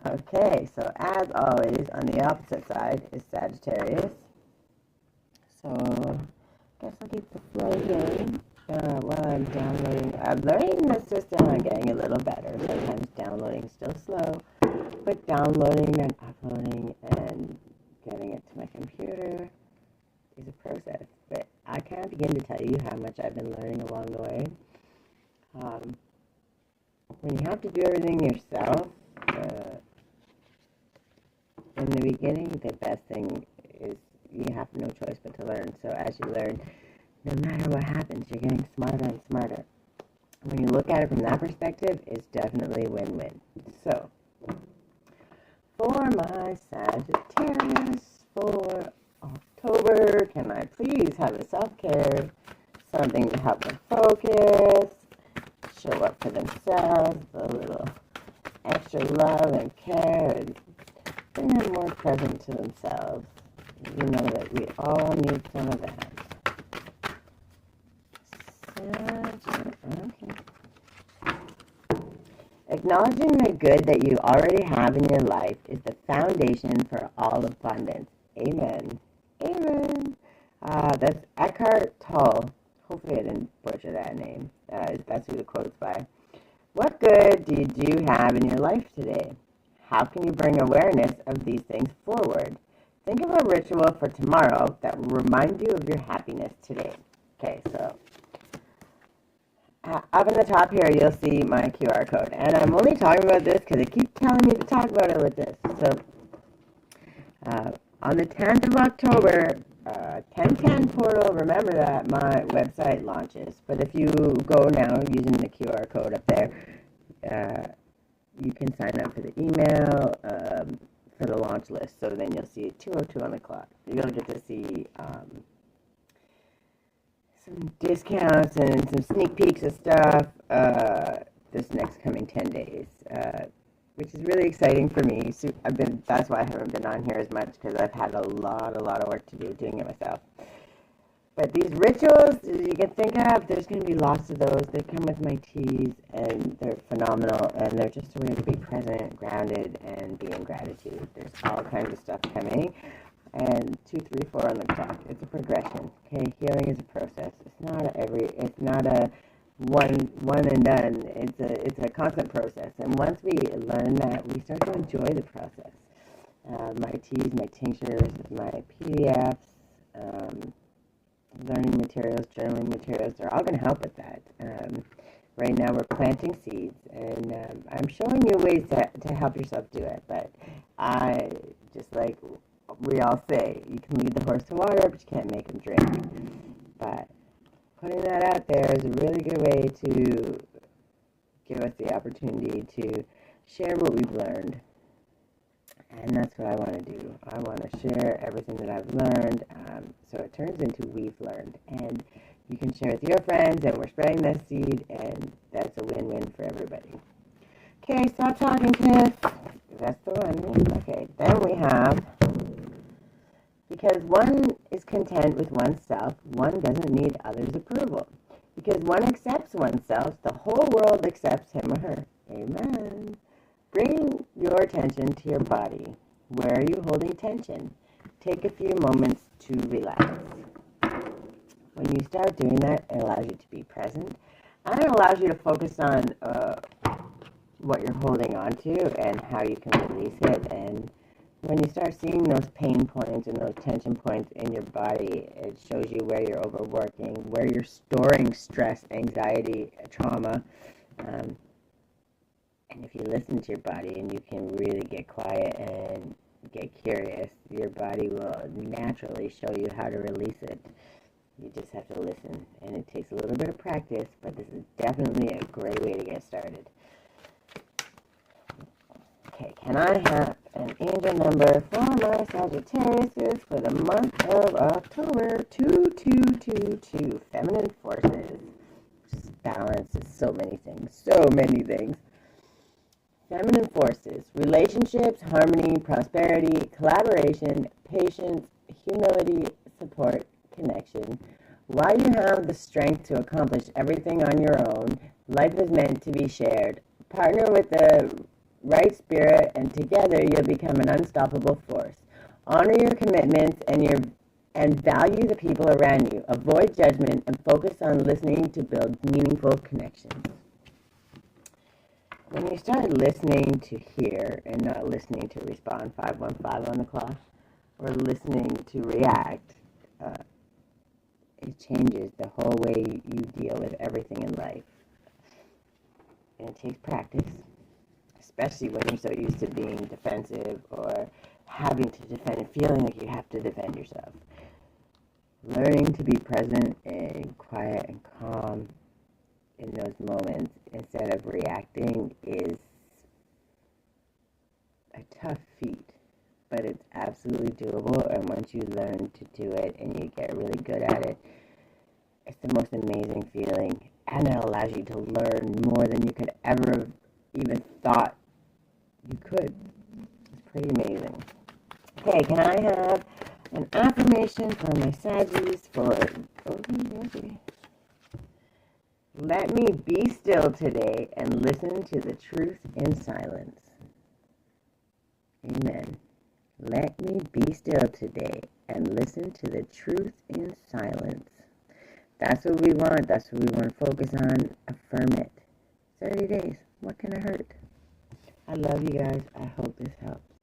Okay, so as always, on the opposite side is Sagittarius. So, I guess I'll keep the flow going while I'm downloading. I'm learning the system. I'm getting a little better. Sometimes downloading still slow, but downloading and uploading and getting it to my computer is a process. But I can't begin to tell you how much I've been learning along the way. When you have to do everything yourself, in the beginning, the best thing is you have no choice but to learn. So as you learn, no matter what happens, you're getting smarter and smarter. When you look at it from that perspective, it's definitely win-win. So, for my Sagittarius for October, can I please have a self-care, something to help them focus, show up for themselves, a little extra love and care, and bring them more present to themselves. You know that we all need some of that. Okay. Acknowledging the good that you already have in your life is the foundation for all abundance. Amen. Amen. That's Eckhart Tolle. Hopefully I didn't butcher that name. That's who the quote's by. What good do you have in your life today? How can you bring awareness of these things forward? Think of a ritual for tomorrow that will remind you of your happiness today. Okay, so up in the top here, you'll see my QR code. And I'm only talking about this because they keep telling me to talk about it with this. So, on the 10th of October, 1010 portal, remember that my website launches. But if you go now using the QR code up there, you can sign up for the email for the launch list. So then you'll see 2:02 on the clock. You'll get to see some discounts and some sneak peeks of stuff this next coming 10 days, which is really exciting for me. So that's why I haven't been on here as much, because I've had a lot of work to do doing it myself. But these rituals you can think of, there's going to be lots of those. They come with my teas, and they're phenomenal, and they're just a way to be present, grounded, and be in gratitude. There's all kinds of stuff coming. And 2, 3, 4 on the clock. It's a progression. Okay, healing is a process. It's not a one and done. It's a constant process. And once we learn that, we start to enjoy the process. My teas, my tinctures, my PDFs, learning materials, journaling materials, they're all going to help with that. Right now we're planting seeds, and I'm showing you ways to help yourself do it. But I just like we all say, you can lead the horse to water, but you can't make him drink. But putting that out there is a really good way to give us the opportunity to share what we've learned. And that's what I want to do. I want to share everything that I've learned, so it turns into we've learned. And you can share with your friends, and we're spreading that seed, and that's a win-win for everybody. Okay, stop talking, Tiff. That's the one. Okay, then we have, because one is content with oneself, one doesn't need others' approval. Because one accepts oneself, the whole world accepts him or her. Amen. Bring your attention to your body. Where are you holding tension? Take a few moments to relax. When you start doing that, it allows you to be present, and it allows you to focus on what you're holding on to and how you can release it. And when you start seeing those pain points and those tension points in your body, it shows you where you're overworking, where you're storing stress, anxiety, trauma. And if you listen to your body and you can really get quiet and get curious, your body will naturally show you how to release it. You just have to listen, and it takes a little bit of practice, but this is definitely a great way to get started. Okay, can I have an angel number for my Sagittarius for the month of October? 2222, feminine forces. Balance is so many things. Feminine forces, relationships, harmony, prosperity, collaboration, patience, humility, support, connection. While you have the strength to accomplish everything on your own, life is meant to be shared. Partner with the right spirit, and together you'll become an unstoppable force. Honor your commitments and value the people around you. Avoid judgment and focus on listening to build meaningful connections. When you start listening to hear and not listening to respond, 515 on the clock, or listening to react, it changes the whole way you deal with everything in life. And it takes practice, especially when you're so used to being defensive or having to defend and feeling like you have to defend yourself. Learning to be present and quiet and calm in those moments instead of reacting is a tough feat, but it's absolutely doable. And once you learn to do it and you get really good at it, it's the most amazing feeling, and it allows you to learn more than you could ever have even thought you could. It's pretty amazing. Okay, can I have an affirmation for my Saggies for... Let me be still today and listen to the truth in silence. Amen. Let me be still today and listen to the truth in silence. That's what we want. That's what we want to focus on. Affirm it. 30 days. What can it hurt? I love you guys. I hope this helps.